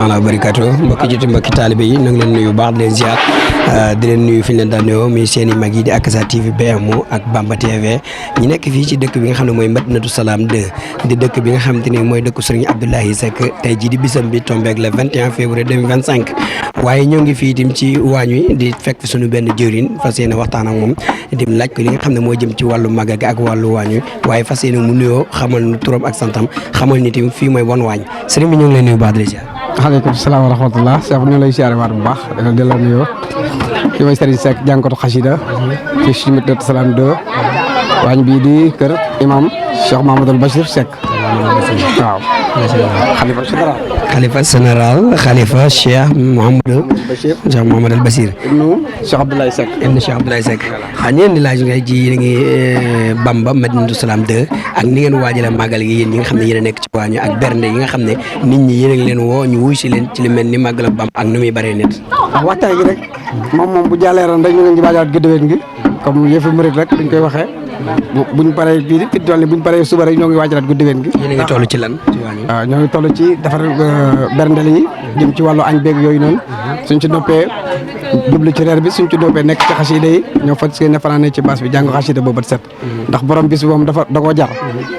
ala barakaatu mbokki joti mbokki taalibe yi na ngi leen nuyu baax di leen ziar di leen nuyu fi ñu leen daan nuyoo muy seen i mag yi di Akasa TV BMO ak Bamba TV ñu nekk fii ci dëkk bi nga xam ne mooy Madinatu Salaam 2 di dëkk bi nga xamante ni mooy dëkk Serigne Abdoulaye Seck tey jii di bisam bi tombeeg le 21 février 2025 waaye ñoo ngi fii itam ci waañ wi di fekk fi suñu benn jëwriñ fas yéene waxtaan ak moom itam laaj ko li nga xam ne moo jëm ci wàllu magal gi ak wàllu waañ wi waaye fas yéene mu nuyoo xamal nu turam ak santam xamal ni itam fii mooy wan waañ sëriñ bi ñu ngi lay nuyu baax di la ziar. Waaleykum salaam wa rahmatullah Cheikh ñu lay siyaare waat bu baax dina delloo nuyoo fi may Serigne Seck jànkatu xasida fi ci Madinatu Salaam 2 waañ bii di kër imam Cheikh Mahamadul Bachir Seck waaw xalifa général xalifa Cheikh Mouhamadou Bachir ibnu Cheikh Abdoulaye Seck xanaa ñeen di laaj ngay ji yéen a ngi Bamba Madinatu Salaam 2 ak ni ngeen waajale màggal gi yéen ñi nga xam ne yéen a nekk ci waañu ak bernde yi nga xam ne nit ñi yéen a ngi leen woo ñu wuy si leen ci li mel ni màggal Bamba ak nu muy bëree nit waxtaay gi rek moom bu jàllee ren rek ñu ngi waajaat gëddëween gi comme yëfi murit rek dañ koy waxee buñ paree bii fi toll ni buñ paree suba rek ñoo ngi waajalaat gëddëween gi yéen a ngi toll ci lan ci waañu waaw ñoo ngi toll ci defar berndel yi jëm ci wàllu añ beeg yooyu noonu suñ ci noppee jublu ci reer bi suñ ci noppee nekk ci xasida yi ñoo fas yéene fanaane ci baas bi jàng xasida boobu set ndax borom bis bi moom da koo jar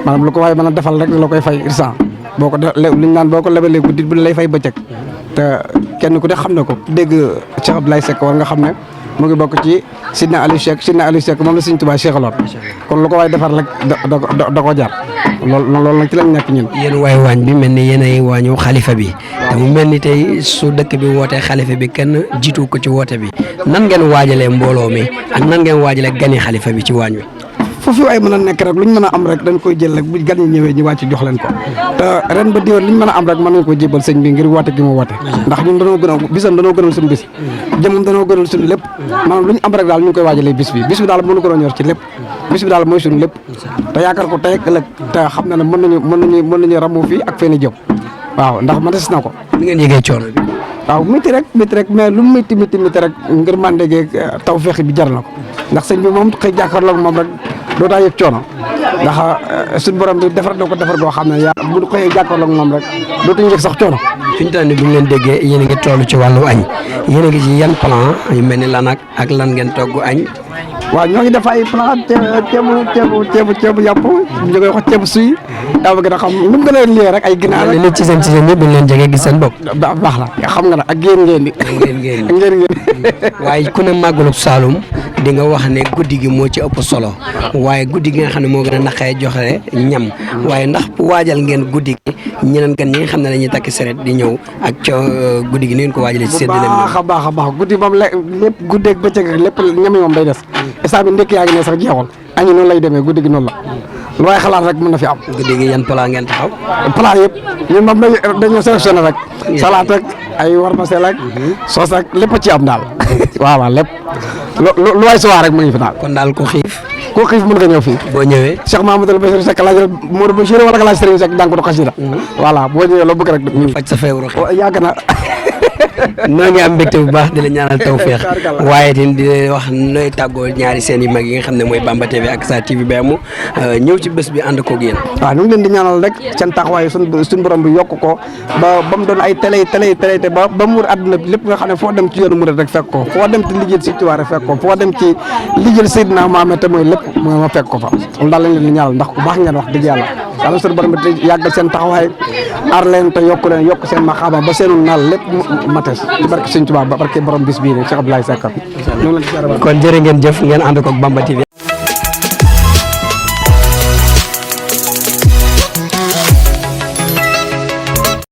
maanaam lu ko waaye mën a defal rek la koy fay irsan boo ko luñ naan boo ko lebalee guddi bu lay fay bëccëg te kenn ku ne xam na ko dégg Cheikh Abdoulaye Seck war nga xam ne mu ngi bokk ci Sidna Aliou Seck moom la Sëriñ Tuubaa Cheikh-aloon kon lu ko waay defar rek da ko jar loolu nag ci lañ nekk ñun. yéen waay waañ bi mel ni yéen ay waañu xalifa bi te mu mel ni tey su dëkk bi wootee xalifa bi kenn jiitu ko ci woote bi nan ngeen waajalee mbooloo mi ak nan ngeen waajalee gani xalifa bi ci waañ wi. foofu ay mën a nekk rek luñ mën a am rek dañ koy jël rek bu gan ñi ñëwee ñu wàcc jox leen ko te ren ba diwén liñ mën a am rek mën nañ ko jébal sëñ bi ngir woote gi mu woote ndax ñun danoo gënal bisam danoo gënal suñu bis jëmam danoo gënal suñu lépp maanaam luñ am rek daal ñu ngi koy waajalee bis bi daal mënu gën a ñor ci lépp bis bi daal mooy suñu lépp te yaakaar ko tey ak ëllëg te xam na ne mën nañu ramu fii ak fenn jëm waaw ndax ma des na ko ni ngeen yëgee coono bi waaw métti rek mais lu métti rek ngir màndegeeg taw feexi bi jar na ko ndax sëñ bi moom xëy jàkkaarloog moom rek doo taa yëg coono ndax suñu borom bi defar na ko defar goo xam ne yaa bu xëyee jàkkaarloog moom rek dootuñu yëg sax coono. fi ñu toll nii bu ñu leen déggee yéen a ngi toll ci wàllu añ yéen a ngi ci yan plan yu mel ni lan ak lan ngeen togg añ. waaw ñoo ngi def ay plan ceebu yàpp ñu koy wax ceebu suy yaa ma gën a xam nu mu gën a lii rek ay ginaar li ci seen ñëpp dañ leen jege gis seen bopp. baax la xam nga nag ak ngeen di waaye ku ne màggalu Saloum di nga wax ne guddi gi moo ci ëpp solo waaye guddi gi nga xam ne moo gën a naqaree joxe ñam waaye ndax waajal ngeen guddi gi ñeneen kan ñi nga xam ne dañuy takk seret di ñëw ak guddi gi ni ngeen ko waajalee ci séddale baax a baax guddi moom lépp guddeeg bëccëg lépp ñam yi moom day des instant bi ndekki yaa ngi ne sax jeexul añu noonu lay demee guddi gi noonu la lu waaye xalaat rek mën na fi am guddi gi yan plat ngeen taxaw plat yëpp ñun moom dañoo sélectionné rek salaat ak ay warmasel ak soos ak lépp ci am daal waaw lépp lu waay suwaa rek mu ngi fi daal kon daal ko xiif mën nga ñëw fii boo ñëwee Cheikh Mahamadou Bachir Seck laajal Modou Bachir wala nga laaj Serigne Seck jànkatu xasida voilà boo ñëwee loo bëgg rek faj sa feebaru yàgg na noo ngi am mbégte bu baax di la ñaanal tawféex waaye tamit di wax nooy tàggoo ñaari seen yu mag yi nga xam ne mooy Bamba TV ak Akasa TV BMO ñëw ci bés bi ànd koog yéen. waaw ñu ngi leen di ñaanal rek seen taxawaay suñu borom bi yokk ko ba mu doon ay télé te ba mu wër àdduna bi lépp nga xam ne foo dem ci yoonu murid rek fekk ko foo dem ci liggéeyal Sëñ Tuubaa rek fekk ko foo dem ci liggéeyal Seydina Muhammad te mooy lépp ma fekk ko fa loolu daal lañ leen di ñaanal ndax ku baax ngeen wax dëgg yàlla yàlla suñu borom bi yàggal seen taxawaay aar leen te yokk seen maxaaba ba seenu naal lépp mates ci barke Sëñ Tuubaa ba barke borom bis bii ne Cheikh Abdoulaye Seck kon jërë ngeen jëf ngeen ànd ko ak Bamba TV